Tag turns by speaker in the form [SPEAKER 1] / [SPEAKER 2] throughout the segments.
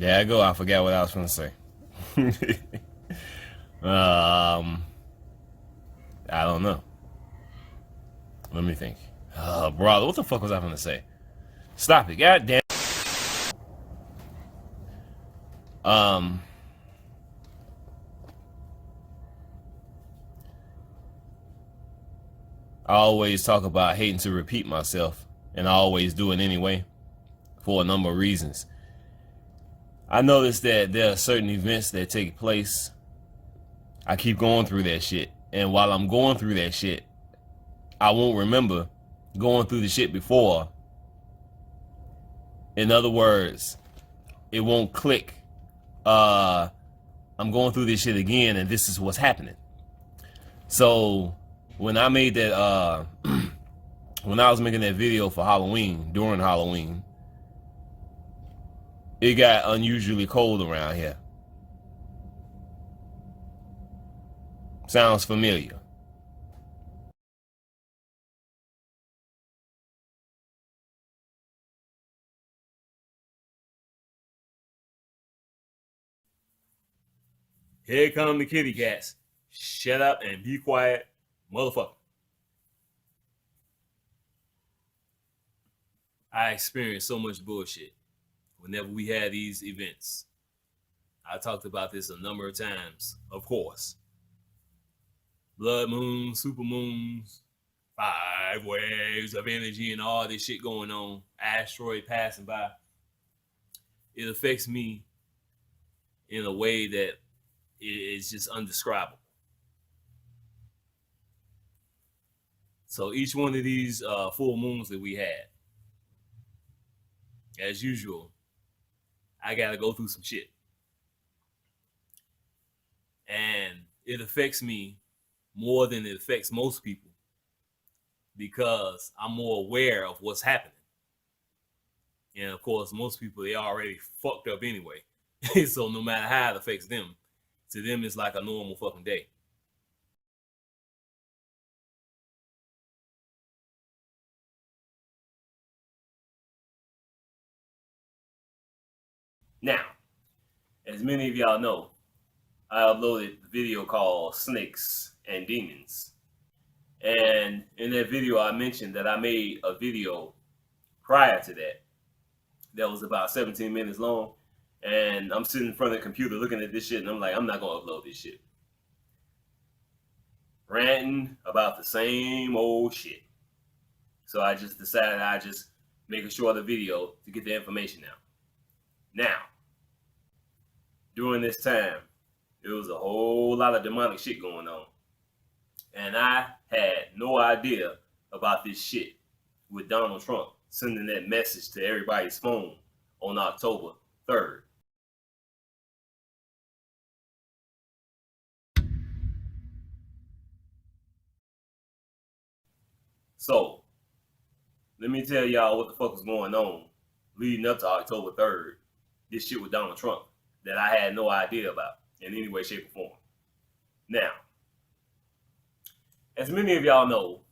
[SPEAKER 1] There I go. I forgot what I was going to say. I don't know. Let me think. Brother, what the fuck was I going to say? Stop it. God damn. I always talk about hating to repeat myself, and I always do it anyway for a number of reasons. I noticed that there are certain events that take place. I keep going through that shit, and while I'm going through that shit, I won't remember going through the shit before. In other words, it won't click. I'm going through this shit again, and this is what's happening. So when I made that, when I was making that video for Halloween, during Halloween, it got unusually cold around here. Sounds familiar. Here come the kitty cats. Shut up and be quiet, motherfucker. I experienced so much bullshit whenever we had these events. I talked about this a number of times, of course. Blood moons, super moons, 5 waves of energy and all this shit going on, asteroid passing by. It affects me in a way that is just undescribable. So each one of these full moons that we had, as usual, I gotta go through some shit. And it affects me more than it affects most people because I'm more aware of what's happening. And of course, most people, they already fucked up anyway. So no matter how it affects them, to them it's like a normal fucking day. Now, as many of y'all know, I uploaded a video called Snakes and Demons. And in that video, I mentioned that I made a video prior to that was about 17 minutes long. And I'm sitting in front of the computer looking at this shit, and I'm like, I'm not going to upload this shit. Ranting about the same old shit. So I just decided I'd just make a shorter video to get the information out. Now, during this time, there was a whole lot of demonic shit going on. And I had no idea about this shit with Donald Trump sending that message to everybody's phone on October 3rd. So, let me tell y'all what the fuck was going on leading up to October 3rd. This shit with Donald Trump that I had no idea about in any way, shape, or form. Now, as many of y'all know,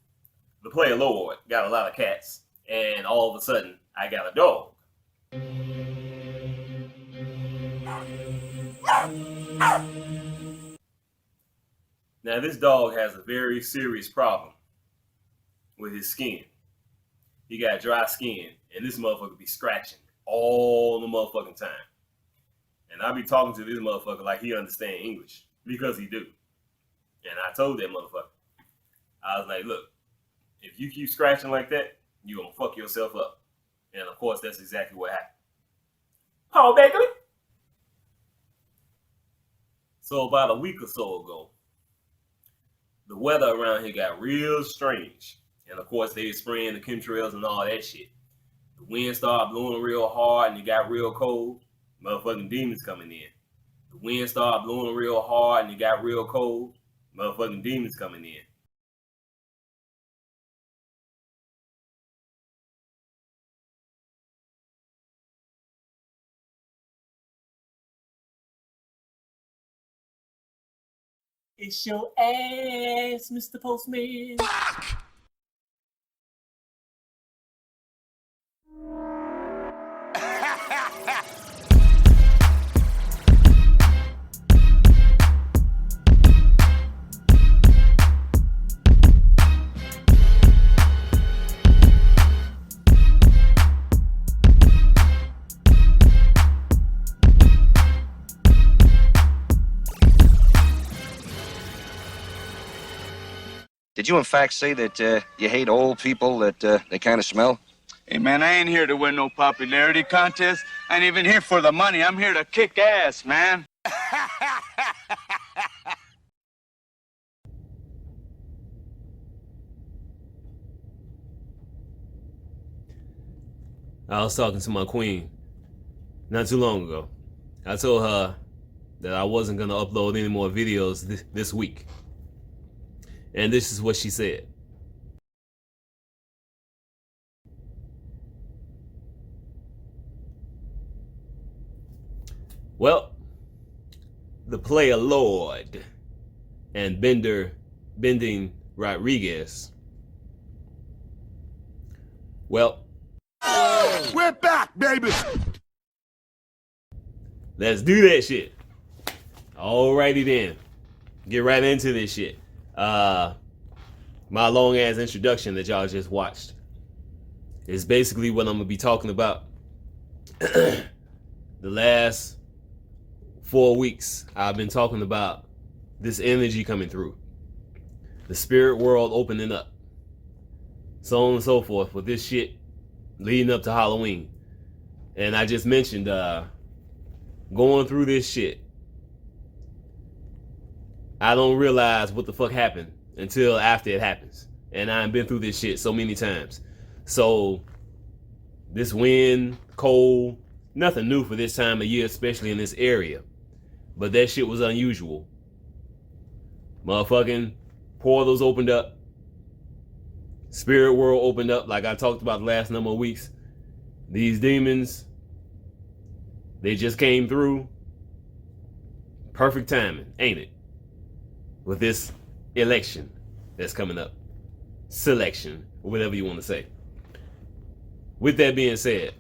[SPEAKER 1] the player Lord got a lot of cats, and all of a sudden, I got a dog. Now, this dog has a very serious problem with his skin. He got dry skin, and this motherfucker be scratching all the motherfucking time. And I be talking to this motherfucker like he understand English, because he do. And I told that motherfucker, I was like, look, if you keep scratching like that, you gonna fuck yourself up. And of course, that's exactly what happened. Paul Bagley. So about a week or so ago, the weather around here got real strange. And of course, they spraying the chemtrails and all that shit. The wind started blowing real hard and it got real cold. Motherfucking demons coming in. The wind started blowing real hard and it got real cold. Motherfucking demons coming in. It's your ass, Mr. Postman. Fuck!
[SPEAKER 2] Did you in fact say that you hate old people, that they kind of smell?
[SPEAKER 3] Hey, man, I ain't here to win no popularity contest. I ain't even here for the money. I'm here to kick ass, man.
[SPEAKER 1] I was talking to my queen not too long ago. I told her that I wasn't going to upload any more videos this week. And this is what she said. Well, the player Lord and Bending Rodriguez. Well,
[SPEAKER 4] we're back, baby.
[SPEAKER 1] Let's do that shit. Alrighty then. Get right into this shit. My long ass introduction that y'all just watched is basically what I'm gonna be talking about. The last 4 weeks, I've been talking about this energy coming through, the spirit world opening up, so on and so forth, with this shit leading up to Halloween. And I just mentioned going through this shit, I don't realize what the fuck happened until after it happens. And I've been through this shit so many times. So this wind, cold, nothing new for this time of year, especially in this area. But that shit was unusual. Motherfucking portals opened up. Spirit world opened up, like I talked about the last number of weeks. These demons, they just came through. Perfect timing, ain't it? With this election that's coming up. Selection, or whatever you want to say. With that being said,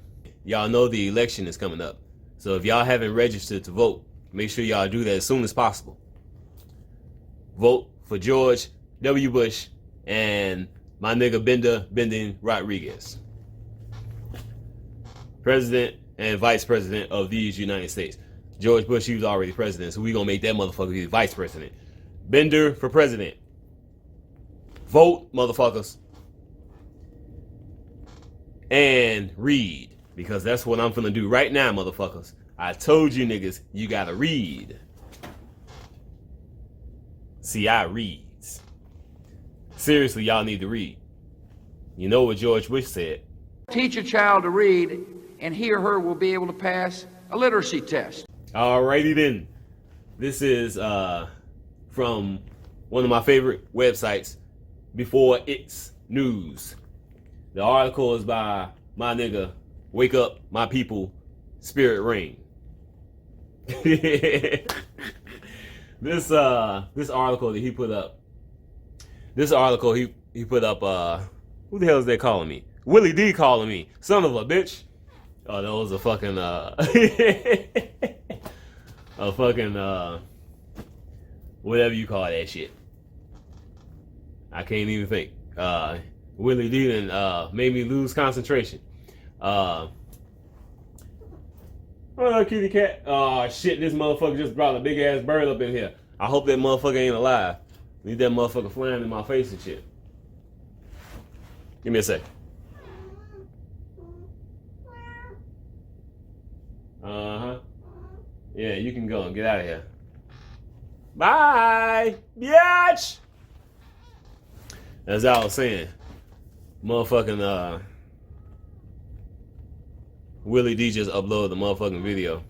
[SPEAKER 1] y'all know the election is coming up. So if y'all haven't registered to vote, make sure y'all do that as soon as possible. Vote for George W. Bush and my nigga Bending Rodriguez. President and Vice President of these United States. George Bush, he was already president, so we gonna make that motherfucker be the Vice President. Bender for president. Vote, motherfuckers. And read, because that's what I'm finna do right now, motherfuckers. I told you niggas, you gotta read. See, I reads. Seriously, y'all need to read. You know what George Bush said.
[SPEAKER 5] Teach a child to read, and he or her will be able to pass a literacy test.
[SPEAKER 1] Alrighty then. This is from one of my favorite websites, Before It's News. The article is by my nigga, Wake Up My People, Spirit Reign. This article that he put up. This article he put up, who the hell is they calling me? Willie D calling me. Son of a bitch. Oh, that was a fucking a fucking whatever you call that shit. I can't even think. Willie D done made me lose concentration. Oh, kitty cat. Oh shit, this motherfucker just brought a big ass bird up in here. I hope that motherfucker ain't alive. Need that motherfucker flying in my face and shit. Give me a sec. Uh-huh. Yeah, you can go and get out of here. Bye, bitch. As I was saying, motherfucking Willie D just uploaded the motherfucking video.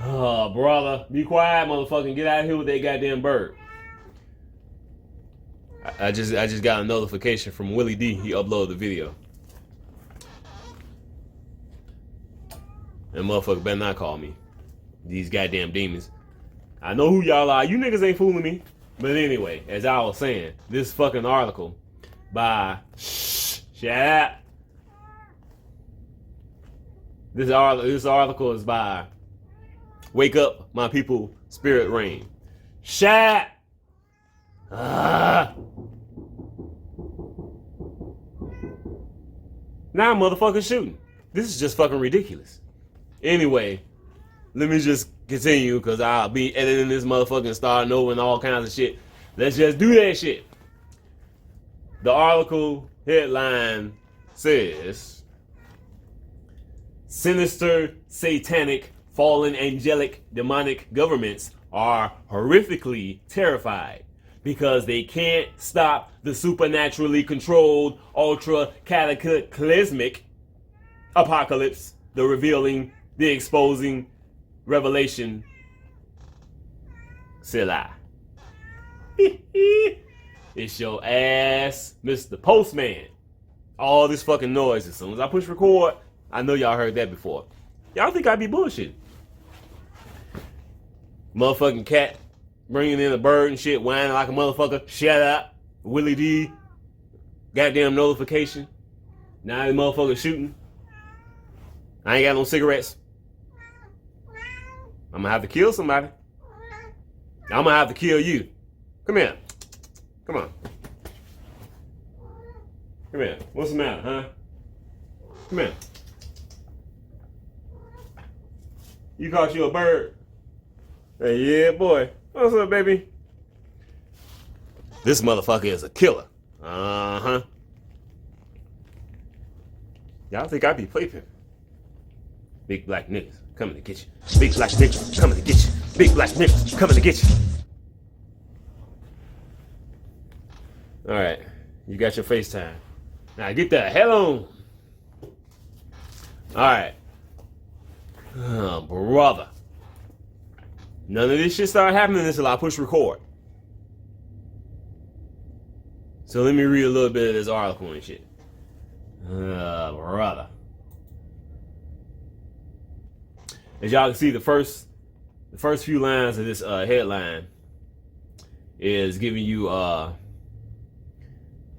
[SPEAKER 1] Oh, brother, be quiet, motherfucking. Get out of here with that goddamn bird. I just got a notification from Willie D. He uploaded the video. And motherfucker better not call me. These goddamn demons. I know who y'all are. You niggas ain't fooling me. But anyway, as I was saying, this fucking article by shut up. This article is by Wake Up My People, Spirit Reign. Shut up. Now motherfucking shooting. This is just fucking ridiculous. Anyway, let me just continue because I'll be editing this motherfucking starting over and all kinds of shit. Let's just do that shit. The article headline says, sinister, satanic, fallen angelic, demonic governments are horrifically terrified because they can't stop the supernaturally controlled, ultra cataclysmic apocalypse, the revealing, the exposing, revelation. Selah. It's your ass, Mr. Postman. All this fucking noise. As soon as I push record, I know y'all heard that before. Y'all think I be bullshit. Motherfucking cat bringing in a bird and shit, whining like a motherfucker. Shut up. Willie D. Goddamn notification. Now the motherfucker shooting. I ain't got no cigarettes. I'm gonna have to kill somebody. I'm gonna have to kill you. Come here. Come on. Come here. What's the matter, huh? Come here. You caught you a bird? Hey, yeah, boy. What's up, baby? This motherfucker is a killer. Uh-huh. Y'all think I be playpen? Big black niggas coming to get you. Big black niggas coming to get you. Big black niggas coming to get you. All right, you got your FaceTime. Now get the hell on. All right. Oh, brother. None of this shit started happening until I push record. So let me read a little bit of this article and shit. Brother. As y'all can see, the first few lines of this headline is giving you a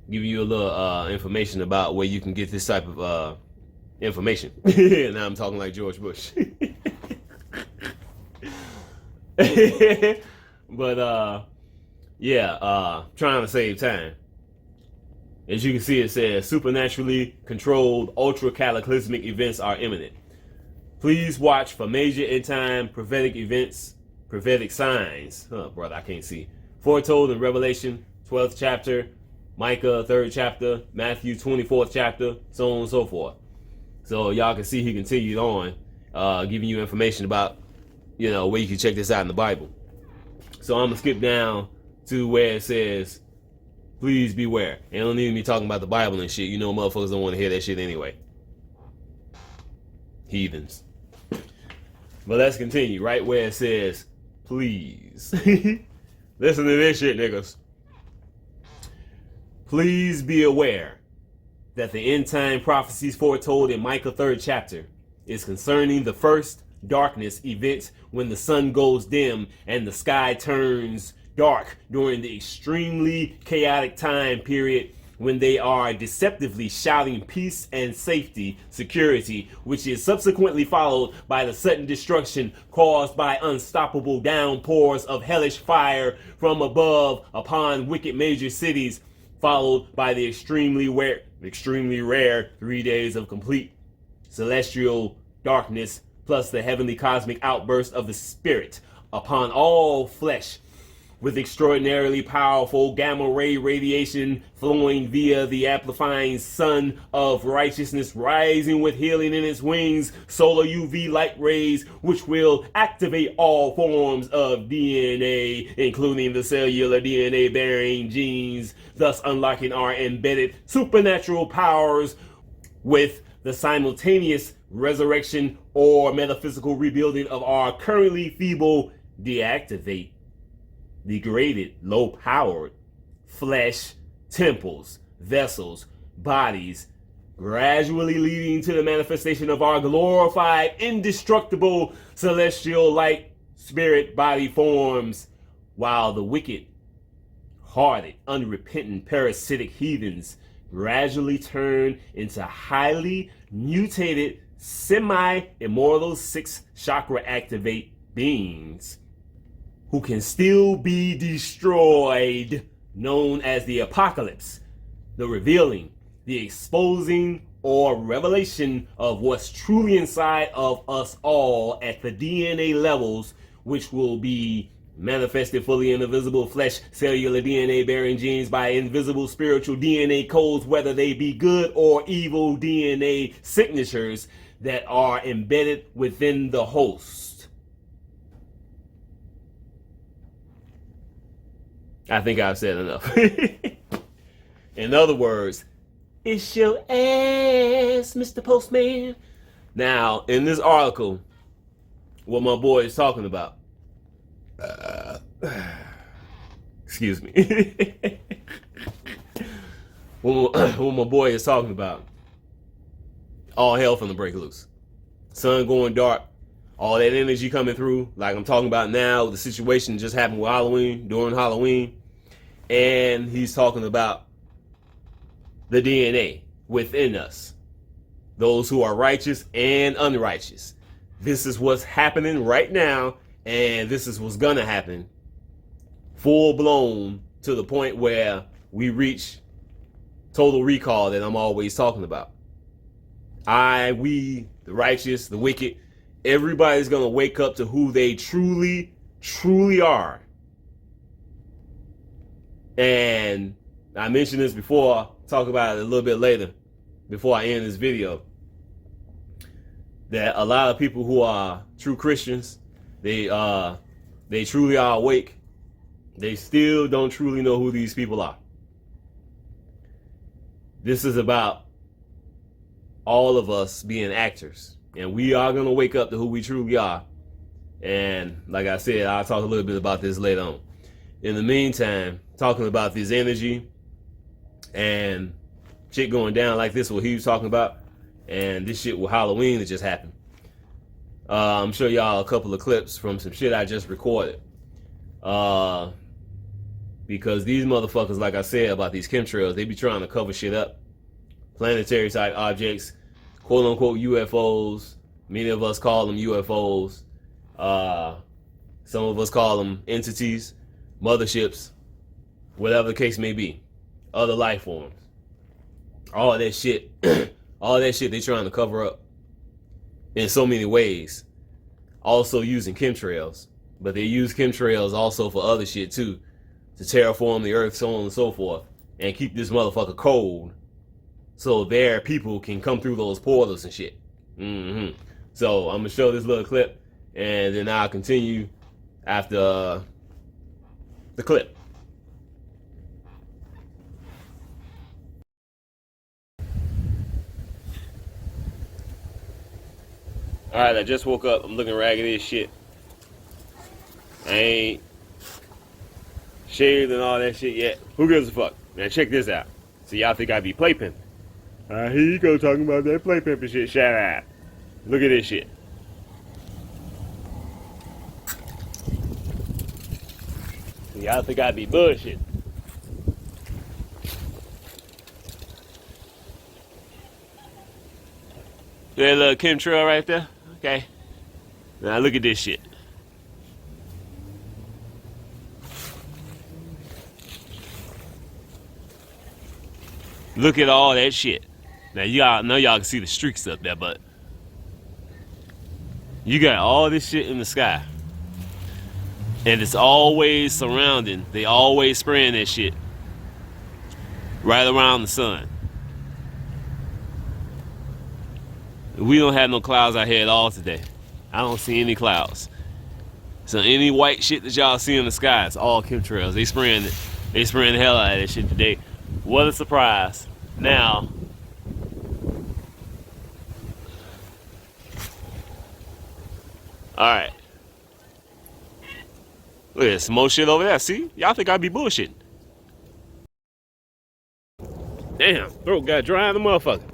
[SPEAKER 1] little information about where you can get this type of information. Now I'm talking like George Bush. But trying to save time. As you can see, it says supernaturally controlled ultra cataclysmic events are imminent. Please watch for major end time prophetic events, prophetic signs. Brother, I can't see. Foretold in Revelation 12th chapter, Micah 3rd chapter, Matthew 24th chapter, so on and so forth. So y'all can see he continued on giving you information about, where you can check this out in the Bible. So I'm going to skip down to where it says, please beware. And don't need me talking about the Bible and shit. Motherfuckers don't want to hear that shit anyway. Heathens. But let's continue right where it says, please. Listen to this shit, niggas. Please be aware that the end time prophecies foretold in Micah 3rd chapter is concerning the first darkness event when the sun goes dim and the sky turns dark during the extremely chaotic time period when they are deceptively shouting peace and safety, security, which is subsequently followed by the sudden destruction caused by unstoppable downpours of hellish fire from above upon wicked major cities, followed by the extremely rare 3 days of complete celestial darkness, plus the heavenly cosmic outburst of the Spirit upon all flesh, with extraordinarily powerful gamma ray radiation flowing via the amplifying sun of righteousness, rising with healing in its wings, solar UV light rays, which will activate all forms of DNA, including the cellular DNA bearing genes, thus unlocking our embedded supernatural powers with the simultaneous resurrection or metaphysical rebuilding of our currently feeble, degraded, low-powered flesh, temples, vessels, bodies, gradually leading to the manifestation of our glorified, indestructible, celestial light, spirit, body forms, while the wicked-hearted, unrepentant, parasitic heathens gradually turn into highly mutated, semi-immortal, six-chakra activate beings who can still be destroyed, known as the apocalypse, the revealing, the exposing, or revelation of what's truly inside of us all at the DNA levels, which will be manifested fully in the visible flesh, cellular DNA bearing genes by invisible spiritual DNA codes, whether they be good or evil DNA signatures that are embedded within the host. I think I've said enough. In other words, it's your ass, Mr. Postman. Now, in this article, what my boy is talking about. Excuse me. What my boy is talking about. All hell finna break loose. Sun going dark. All that energy coming through, like I'm talking about now. The situation just happened with Halloween, during Halloween. And he's talking about the DNA within us. Those who are righteous and unrighteous. This is what's happening right now, and this is what's gonna happen. Full blown to the point where we reach total recall that I'm always talking about. We, the righteous, the wicked, everybody's gonna wake up to who they truly, truly are. And I mentioned this before, I'll talk about it a little bit later, before I end this video, that a lot of people who are true Christians, they truly are awake. They still don't truly know who these people are. This is about all of us being actors, and we are going to wake up to who we truly are. And like I said, I'll talk a little bit about this later on. In the meantime, talking about this energy and shit going down like this, what he was talking about, and this shit with Halloween that just happened. I'm show y'all a couple of clips from some shit I just recorded. Because these motherfuckers, like I said about these chemtrails, they be trying to cover shit up. Planetary type objects, quote unquote UFOs. Many of us call them UFOs. Some of us call them entities, motherships, whatever the case may be. Other life forms. All that shit, all that shit they trying to cover up in so many ways. Also using chemtrails. But they use chemtrails also for other shit too. To terraform the earth, so on and so forth. And keep this motherfucker cold. So their people can come through those portals and shit. So I'm going to show this little clip. And then I'll continue after the clip. Alright, I just woke up. I'm looking raggedy as shit. I ain't shaved and all that shit yet. Who gives a fuck? Now check this out. So y'all think I be play pimping. Here you go talking about that play pimping shit. Shut up. Look at this shit. So y'all think I be bullshit. That little chemtrail right there? Okay. Now look at this shit. Look at all that shit. Now y'all know y'all can see the streaks up there, but you got all this shit in the sky. And it's always surrounding. They always spraying that shit right around the sun. We don't have no clouds out here at all today. I don't see any clouds. So any white shit that y'all see in the sky, it's all chemtrails. They spraying it. They spraying the hell out of that shit today. What a surprise. Now, alright. Look at some more shit over there. See? Y'all think I'd be bullshitting. Damn, throat got dry in the motherfucker.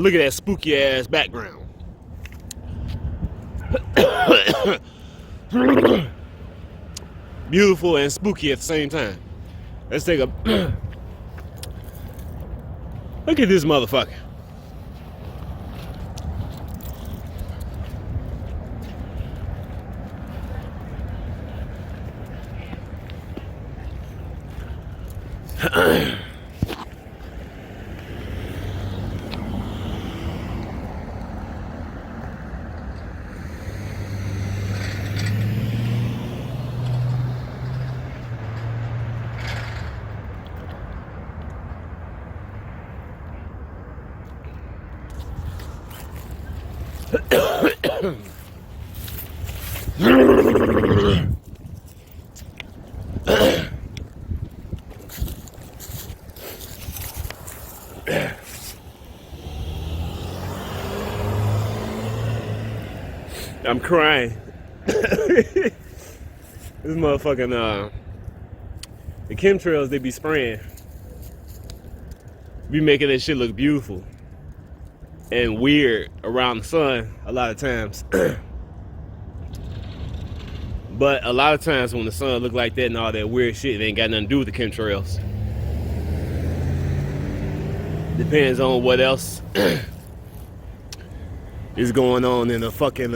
[SPEAKER 1] Look at that spooky ass background. Beautiful and spooky at the same time. Let's take a look at this motherfucker. I'm crying. This motherfucking the chemtrails they be spraying be making that shit look beautiful and weird around the sun a lot of times. But a lot of times when the sun look like that and all that weird shit, it ain't got nothing to do with the chemtrails. Depends on what else is going on in the fucking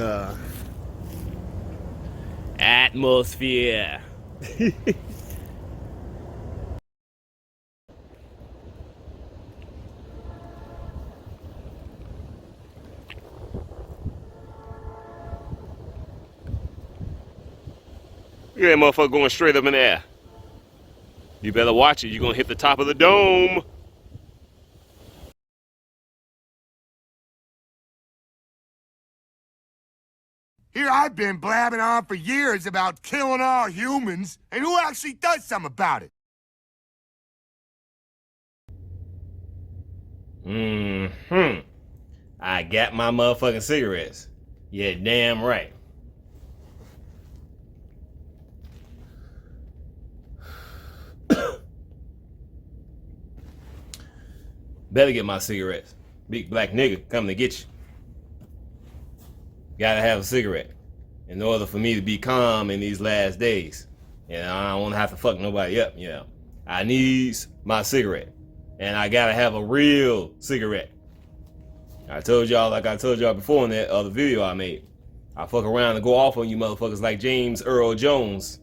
[SPEAKER 1] atmosphere. Yeah, motherfucker going straight up in the air. You better watch it. You're gonna hit the top of the dome.
[SPEAKER 4] Here I've been blabbing on for years about killing all humans, and who actually does something about it?
[SPEAKER 1] I got my motherfucking cigarettes. Yeah, damn right. Better get my cigarettes. Big black nigga coming to get you. Gotta have a cigarette in order for me to be calm in these last days. You know, I don't want to have to fuck nobody up, you know. I needs my cigarette. And I gotta have a real cigarette. I told y'all, like I told y'all before in that other video I made, I fuck around and go off on you motherfuckers like James Earl Jones.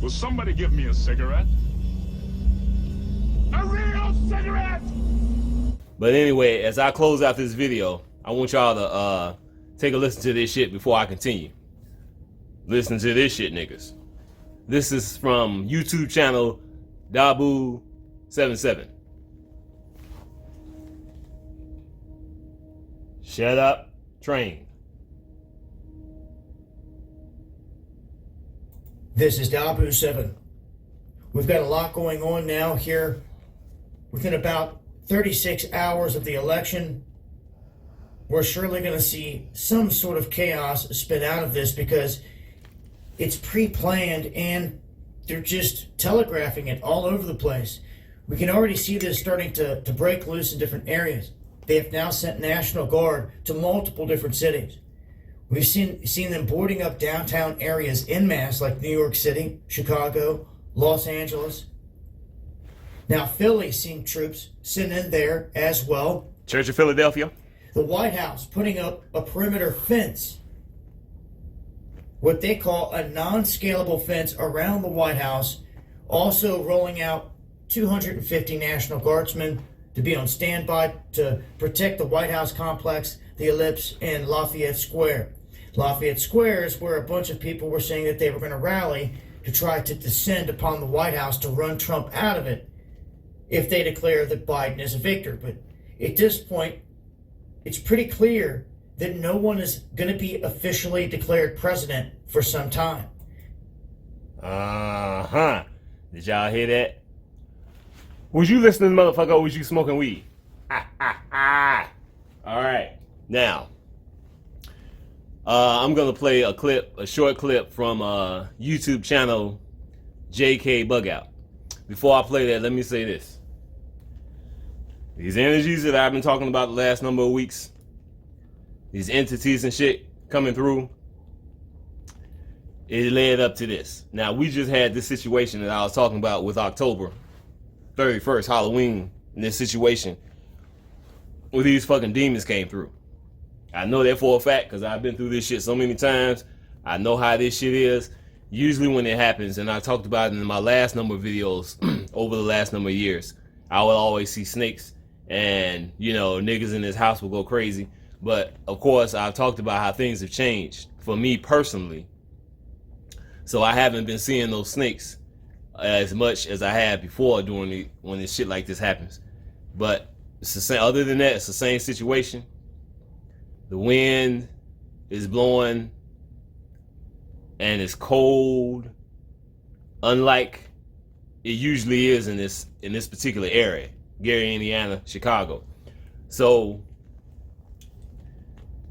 [SPEAKER 6] Will somebody give me a cigarette? A real cigarette!
[SPEAKER 1] But anyway, as I close out this video, I want y'all to take a listen to this shit before I continue. Listen to this shit, niggas. This is from YouTube channel Dabu77. Shut up, train.
[SPEAKER 7] This is Dabu7. We've got a lot going on now here. Within about 36 hours of the election, we're surely going to see some sort of chaos spin out of this because it's pre-planned and they're just telegraphing it all over the place. We can already see this starting to break loose in different areas. They have now sent National Guard to multiple different cities. We've seen them boarding up downtown areas en masse like New York City, Chicago, Los Angeles. Now Philly's seeing troops sent in there as well.
[SPEAKER 1] Church of Philadelphia.
[SPEAKER 7] The White House putting up a perimeter fence, what they call a non-scalable fence around the White House, also rolling out 250 National Guardsmen to be on standby to protect the White House complex, the Ellipse, and Lafayette Square. Lafayette Square is where a bunch of people were saying that they were going to rally to try to descend upon the White House to run Trump out of it if they declare that Biden is a victor. But at this point, it's pretty clear that no one is going to be officially declared president for some time.
[SPEAKER 1] Uh-huh. Did y'all hear that? Was you listening, motherfucker, or was you smoking weed? All right. Now, I'm going to play a short clip from YouTube channel JK Bugout. Before I play that, let me say this. These energies that I've been talking about the last number of weeks, these entities and shit coming through, it led up to this. Now, we just had this situation that I was talking about with October 31st, Halloween, in this situation where these fucking demons came through. I know that for a fact because I've been through this shit so many times. I know how this shit is. Usually when it happens, and I talked about it in my last number of videos over the last number of years, I would always see snakes and, you know, niggas in this house will go crazy. But, of course, I've talked about how things have changed for me personally. So I haven't been seeing those snakes as much as I had before when this shit like this happens. But it's the same, other than that, it's the same situation. The wind is blowing and it's cold, unlike it usually is in this particular area, Gary, Indiana, Chicago. So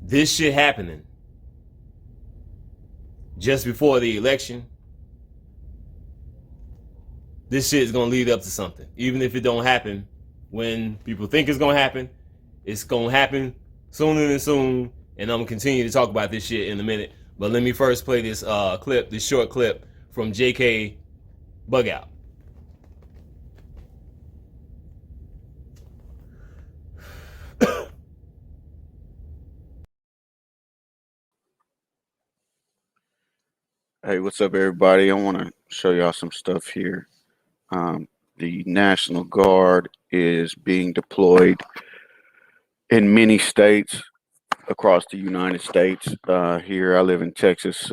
[SPEAKER 1] this shit happening just before the election, this shit is gonna lead up to something. Even if it don't happen when people think it's gonna happen, it's gonna happen sooner than soon. And I'm gonna continue to talk about this shit in a minute. But let me first play this clip, this short clip from JK Bugout.
[SPEAKER 8] Hey, what's up, everybody? I want to show y'all some stuff here. The National Guard is being deployed in many states across the United States. Here, I live in Texas,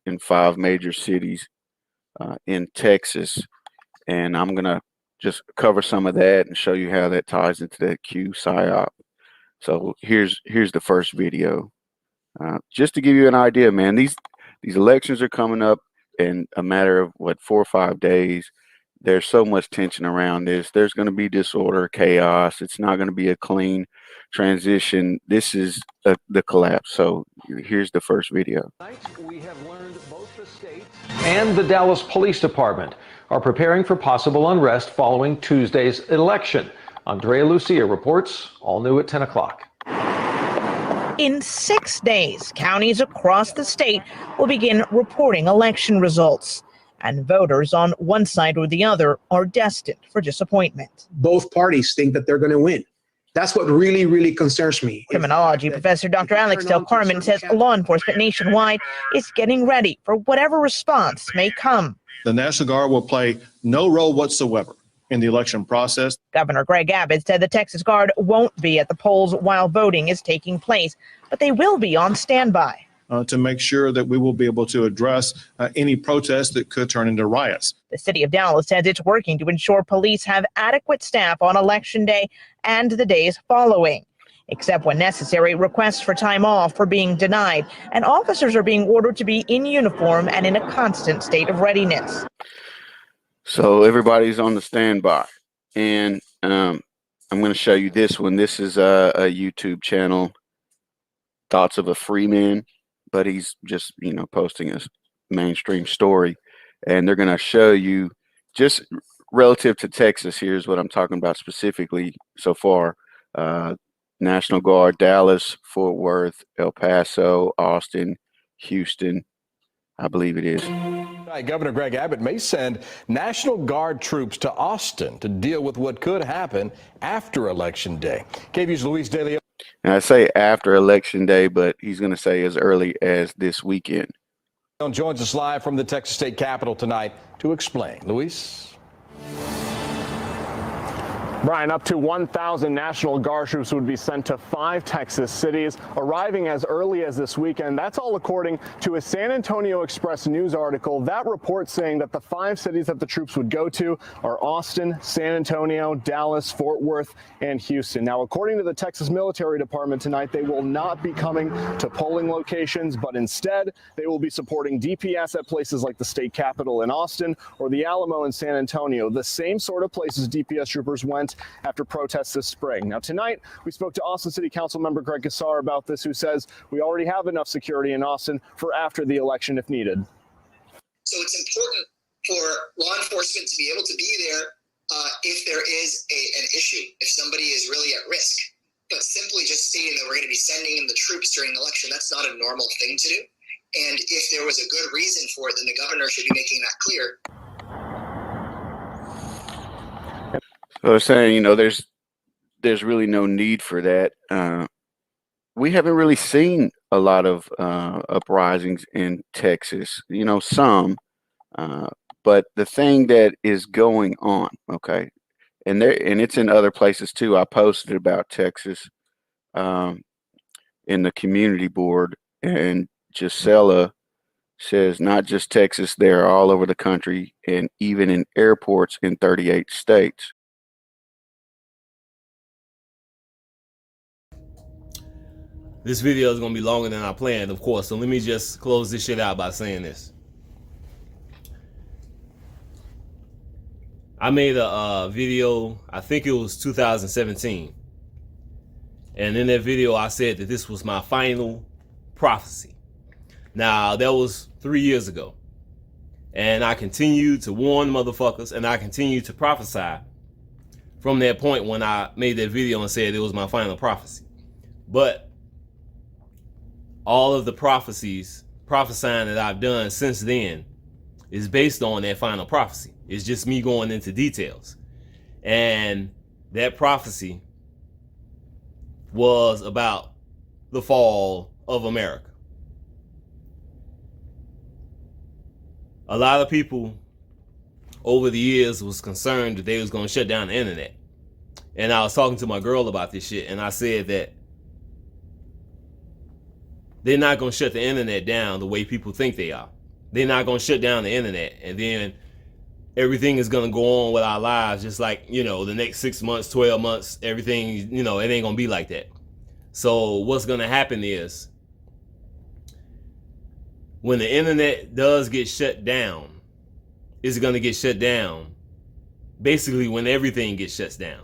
[SPEAKER 8] in 5 major cities in Texas, and I'm gonna just cover some of that and show you how that ties into that Q PSYOP. So here's the first video, just to give you an idea, man. These elections are coming up in a matter of 4 or 5 days. There's so much tension around this. There's going to be disorder, chaos. It's not going to be a clean transition. This is the collapse. So here's the first video.
[SPEAKER 9] We have learned both the state and the Dallas Police Department are preparing for possible unrest following Tuesday's election. Andrea Lucia reports, all new at 10 o'clock.
[SPEAKER 10] In 6 days, counties across the state will begin reporting election results. And voters on one side or the other are destined for disappointment.
[SPEAKER 11] Both parties think that they're going to win. That's what really, really concerns me.
[SPEAKER 10] Criminology professor Dr. Alex Del Carmen says law enforcement nationwide is getting ready for whatever response may come.
[SPEAKER 12] The National Guard will play no role whatsoever in the election process.
[SPEAKER 10] Governor Greg Abbott said the Texas Guard won't be at the polls while voting is taking place, but they will be on standby.
[SPEAKER 12] To make sure that we will be able to address any protests that could turn into riots.
[SPEAKER 10] The city of Dallas says it's working to ensure police have adequate staff on Election Day and the days following. Except when necessary, requests for time off are being denied, and officers are being ordered to be in uniform and in a constant state of readiness.
[SPEAKER 8] So everybody's on the standby. And I'm going to show you this one. This is a YouTube channel, Thoughts of a Free Man. But he's just, posting a mainstream story. And they're going to show you just relative to Texas. Here's what I'm talking about specifically so far. National Guard, Dallas, Fort Worth, El Paso, Austin, Houston, I believe it is.
[SPEAKER 9] Governor Greg Abbott may send National Guard troops to Austin to deal with what could happen after Election Day. KVU's Luis De Leon.
[SPEAKER 8] And I say after Election Day, but he's going to say as early as this weekend.
[SPEAKER 9] Joins us live from the Texas State Capitol tonight to explain. Luis?
[SPEAKER 13] Brian, up to 1,000 National Guard troops would be sent to 5 Texas cities, arriving as early as this weekend. That's all according to a San Antonio Express news article. That report saying that the 5 cities that the troops would go to are Austin, San Antonio, Dallas, Fort Worth, and Houston. Now, according to the Texas Military Department tonight, they will not be coming to polling locations, but instead they will be supporting DPS at places like the state capitol in Austin or the Alamo in San Antonio, the same sort of places DPS troopers went after protests this spring. Now, tonight, we spoke to Austin City Council member Greg Kassar about this, who says we already have enough security in Austin for after the election if needed.
[SPEAKER 14] So it's important for law enforcement to be able to be there if there is an issue, if somebody is really at risk. But simply just stating that we're going to be sending in the troops during the election, that's not a normal thing to do. And if there was a good reason for it, then the governor should be making that clear.
[SPEAKER 8] So they're saying, there's really no need for that. We haven't really seen a lot of uprisings in Texas, some. But the thing that is going on, okay, and it's in other places too. I posted about Texas in the community board, and Gisela says not just Texas, they're all over the country and even in airports in 38 states.
[SPEAKER 1] This video is going to be longer than I planned, of course. So let me just close this shit out by saying this. I made a video, I think it was 2017. And in that video, I said that this was my final prophecy. Now, that was 3 years ago. And I continued to warn motherfuckers, and I continued to prophesy from that point when I made that video and said it was my final prophecy. But all of the prophesying that I've done since then is based on that final prophecy. It's just me going into details. And that prophecy was about the fall of America. A lot of people over the years was concerned that they was going to shut down the internet. And I was talking to my girl about this shit, and I said that they're not going to shut the internet down the way people think they are. They're not going to shut down the internet and then everything is going to go on with our lives just like, the next 6 months, 12 months, everything, it ain't going to be like that. So what's going to happen is when the internet does get shut down, it's going to get shut down basically when everything gets shut down.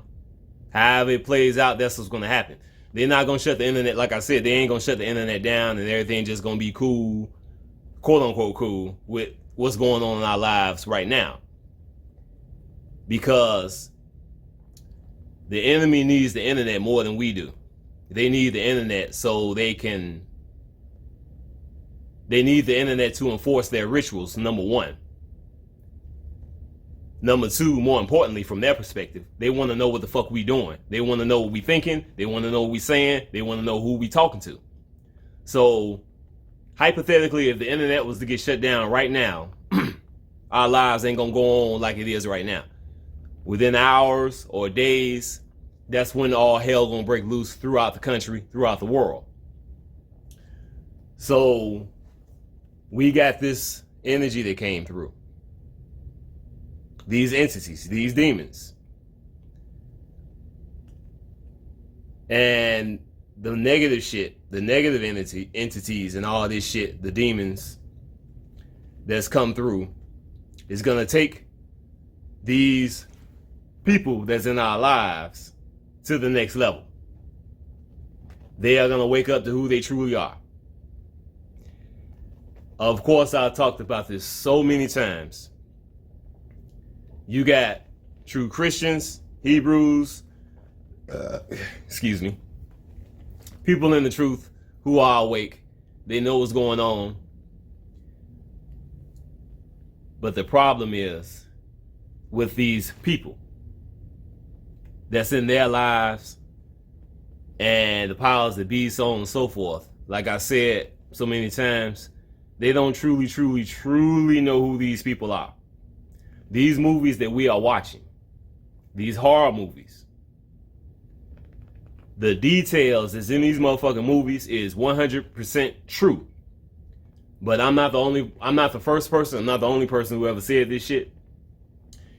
[SPEAKER 1] However it plays out, that's what's going to happen. They're not going to shut the internet. Like I said, they ain't going to shut the internet down and everything just going to be cool, quote unquote cool, with what's going on in our lives right now. Because the enemy needs the internet more than we do. They need the internet so they need the internet to enforce their rituals, number one. Number two, more importantly, from their perspective, they want to know what the fuck we doing. They want to know what we thinking. They want to know what we saying. They want to know who we talking to. So, hypothetically, if the internet was to get shut down right now, our lives ain't gonna go on like it is right now. Within hours or days, that's when all hell gonna break loose throughout the country, throughout the world. So, we got this energy that came through. These entities, these demons. And the negative shit, the negative entities and all this shit, the demons that's come through, is going to take these people that's in our lives to the next level. They are going to wake up to who they truly are. Of course, I've talked about this so many times. You got true Christians, Hebrews, people in the truth who are awake. They know what's going on. But the problem is with these people that's in their lives and the powers that be, so on and so forth. Like I said so many times, they don't truly know who these people are. These movies that we are watching, these horror movies, the details that's in these motherfucking movies is 100% true. But I'm not the first person, I'm not the only person who ever said this shit.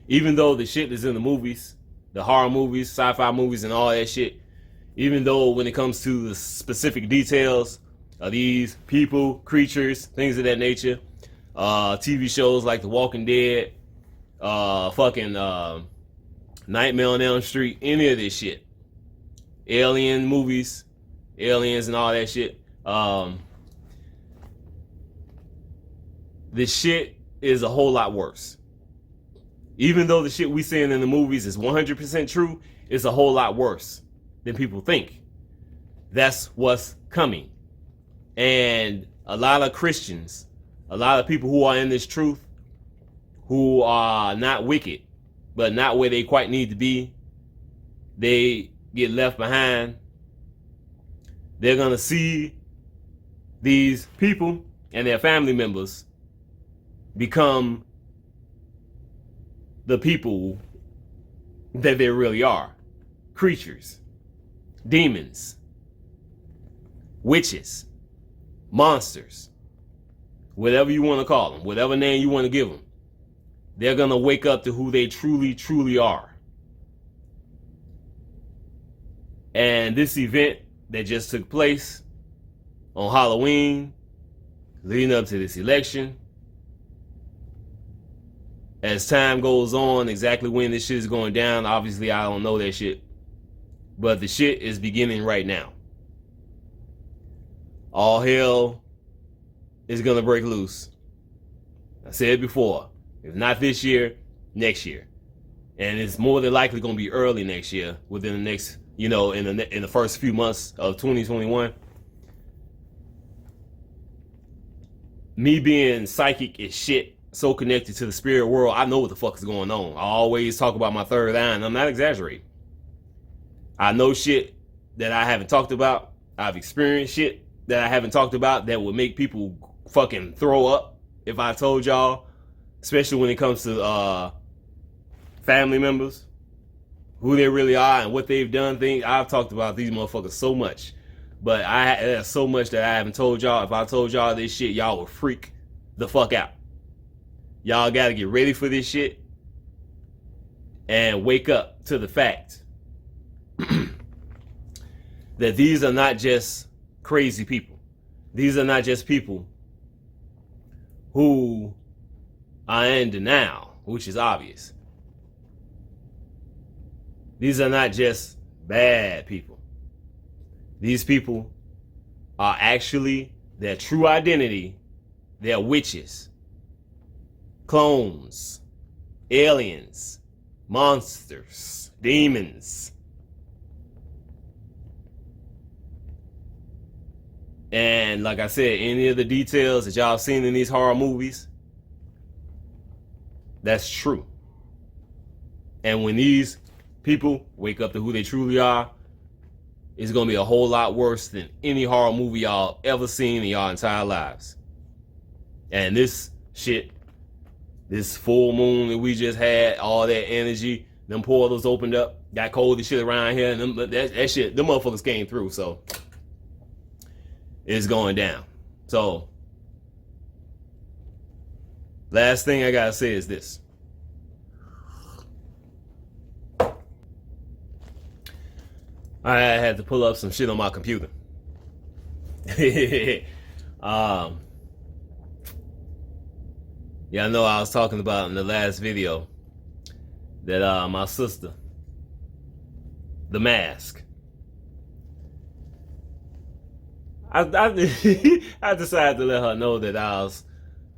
[SPEAKER 1] Even though the shit is in the movies, the horror movies, sci-fi movies and all that shit, even though when it comes to the specific details of these people, creatures, things of that nature, TV shows like The Walking Dead, Nightmare on Elm Street, any of this shit, alien movies, aliens and all that shit, this shit is a whole lot worse. Even though the shit we seeing in the movies is 100% true, it's a whole lot worse than people think. That's what's coming. And a lot of Christians, a lot of people who are in this truth, who are not wicked, but not where they quite need to be, they get left behind. They're going to see these people and their family members become the people that they really are. Creatures, demons, witches, monsters, whatever you want to call them, whatever name you want to give them. They're going to wake up to who they truly are. And this event that just took place on Halloween, leading up to this election. As time goes on, exactly when this shit is going down, obviously I don't know that shit. But the shit is beginning right now. All hell is going to break loose. I said it before. If not this year, next year. And it's more than likely going to be early next year, within the next, in the first few months of 2021. Me being psychic as shit, so connected to the spirit world, I know what the fuck is going on. I always talk about my third eye, and I'm not exaggerating. I know shit that I haven't talked about. I've experienced shit that I haven't talked about that would make people fucking throw up if I told y'all, especially when it comes to family members, who they really are and what they've done. I've talked about these motherfuckers so much, but there's so much that I haven't told y'all. If I told y'all this shit, y'all would freak the fuck out. Y'all got to get ready for this shit and wake up to the fact that these are not just crazy people. These are not just people who are in denial, which is obvious. These are not just bad people. These people are actually their true identity. They're witches, clones, aliens, monsters, demons. And like I said, any of the details that y'all seen in these horror movies, that's true. And when these people wake up to who they truly are, it's going to be a whole lot worse than any horror movie y'all ever seen in y'all entire lives. And this shit, this full moon that we just had, all that energy, them portals opened up, got cold and shit around here, and that shit, them motherfuckers came through, so it's going down. So, last thing I gotta say is this. I had to pull up some shit on my computer. Yeah, I know I was talking about in the last video that my sister, The Mask, I decided to let her know that I was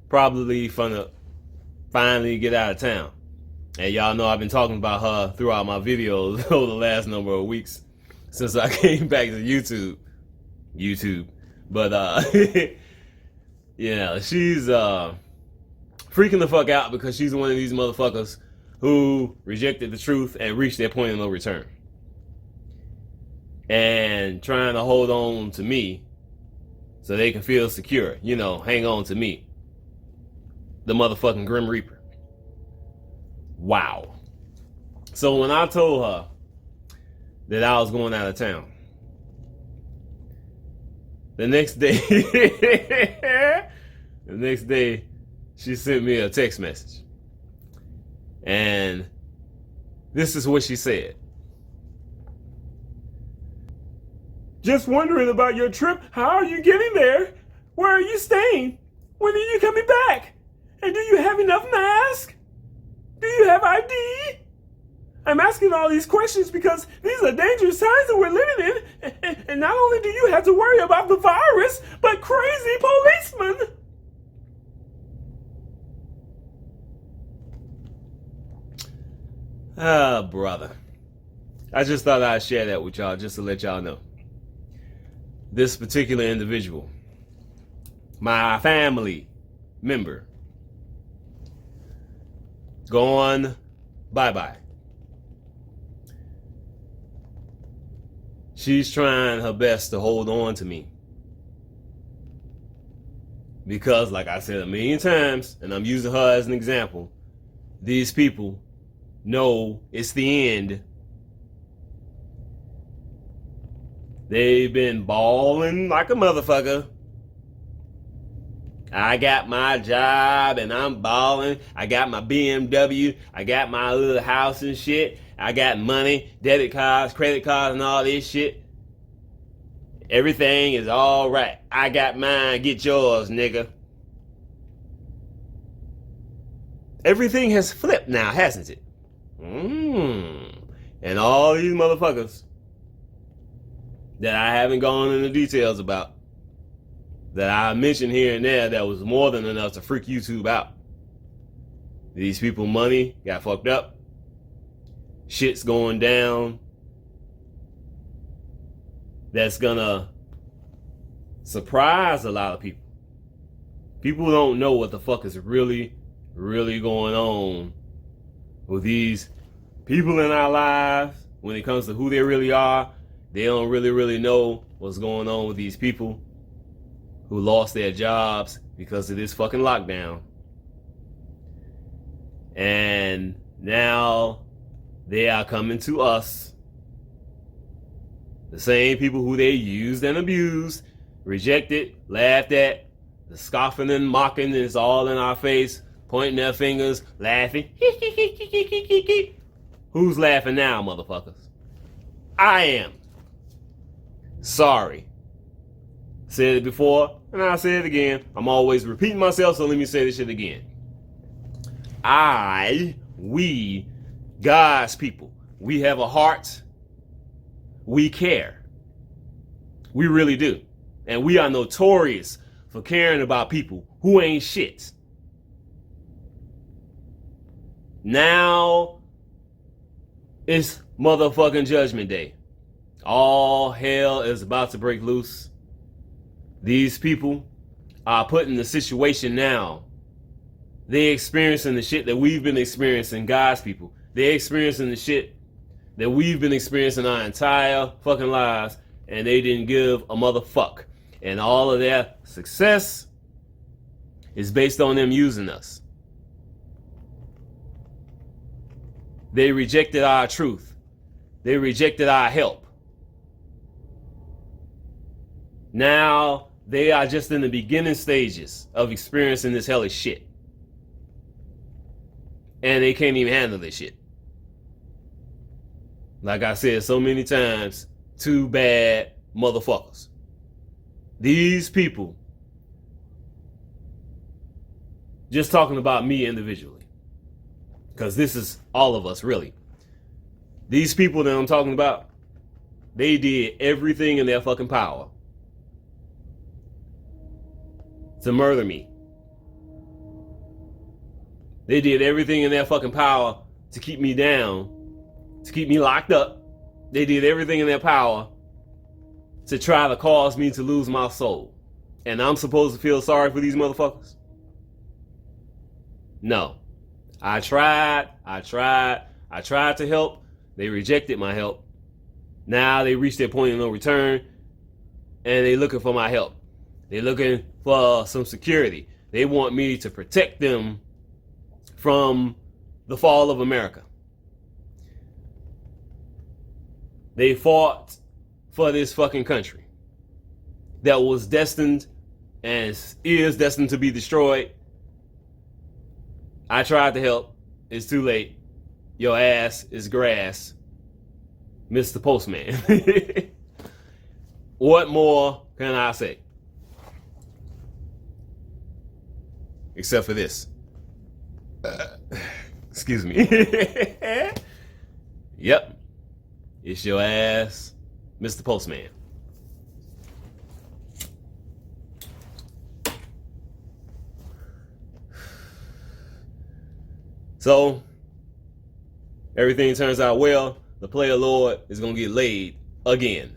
[SPEAKER 1] probably finna finally get out of town. And y'all know I've been talking about her throughout my videos over the last number of weeks since I came back to YouTube. But yeah, she's freaking the fuck out because she's one of these motherfuckers who rejected the truth and reached their point of no return. And trying to hold on to me so they can feel secure. Hang on to me. The motherfucking Grim Reaper. Wow. So when I told her that I was going out of town, the next day, she sent me a text message. And this is what she said. Just wondering about your trip. How are you getting there? Where are you staying? When are you coming back? And do you have enough masks? Do you have ID? I'm asking all these questions because these are dangerous times that we're living in. And not only do you have to worry about the virus, but crazy policemen. Ah, brother. I just thought I'd share that with y'all just to let y'all know. This particular individual, my family member, gone bye-bye. She's trying her best to hold on to me. Because, like I said a million times, and I'm using her as an example, these people know it's the end. They've been balling like a motherfucker. I got my job and I'm balling. I got my BMW. I got my little house and shit. I got money, debit cards, credit cards, and all this shit. Everything is all right. I got mine, get yours, nigga. Everything has flipped now, hasn't it? And all these motherfuckers that I haven't gone into details about, that I mentioned here and there, that was more than enough to freak YouTube out. These people money got fucked up. Shit's going down. That's gonna surprise a lot of people. People don't know what the fuck is really going on with these people in our lives. When it comes to who they really are, they don't really know what's going on with these people who lost their jobs because of this fucking lockdown. And now they are coming to us. The same people who they used and abused, rejected, laughed at, the scoffing and mocking is all in our face, pointing their fingers, laughing. Who's laughing now, motherfuckers? I am. Sorry. Said it before, and I'll say it again. I'm always repeating myself, so let me say this shit again. We, God's people, we have a heart. We care. We really do. And we are notorious for caring about people who ain't shit. Now it's motherfucking Judgment Day. All hell is about to break loose. These people are put in the situation now. They're experiencing the shit that we've been experiencing, God's people. They're experiencing the shit that we've been experiencing our entire fucking lives, and they didn't give a motherfuck. And all of their success is based on them using us. They rejected our truth. They rejected our help. Now they are just in the beginning stages of experiencing this hellish shit. And they can't even handle this shit. Like I said so many times, too bad motherfuckers. These people, just talking about me individually, because this is all of us really. These people that I'm talking about, they did everything in their fucking power to murder me. They did everything in their fucking power to keep me down, to keep me locked up. They did everything in their power to try to cause me to lose my soul. And I'm supposed to feel sorry for these motherfuckers? No. I tried to help. They rejected my help. Now they reached their point of no return, and they looking for my help. They're looking for some security. They want me to protect them from the fall of America. They fought for this fucking country that was destined and is destined to be destroyed. I tried to help. It's too late. Your ass is grass, Mr. Postman. What more can I say? Except for this. Excuse me. Yep. It's your ass, Mr. Postman. So, everything turns out well. The player Lord is going to get laid again.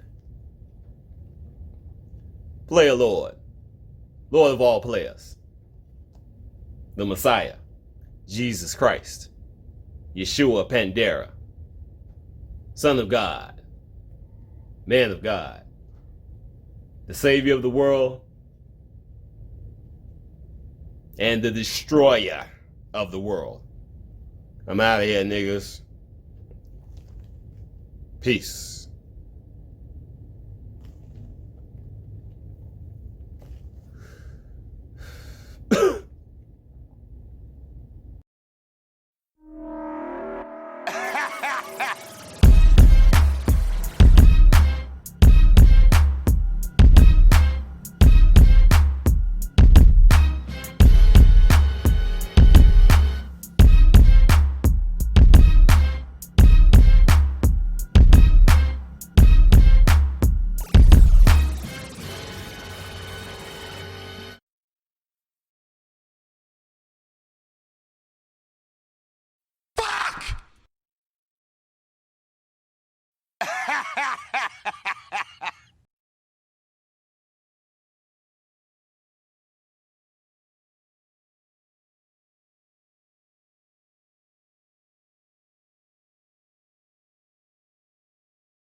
[SPEAKER 1] Player Lord. Lord of all players. The Messiah. Jesus Christ. Yeshua Pandera. Son of God. Man of God. The Savior of the world. And the Destroyer of the world. I'm out of here, niggas. Peace.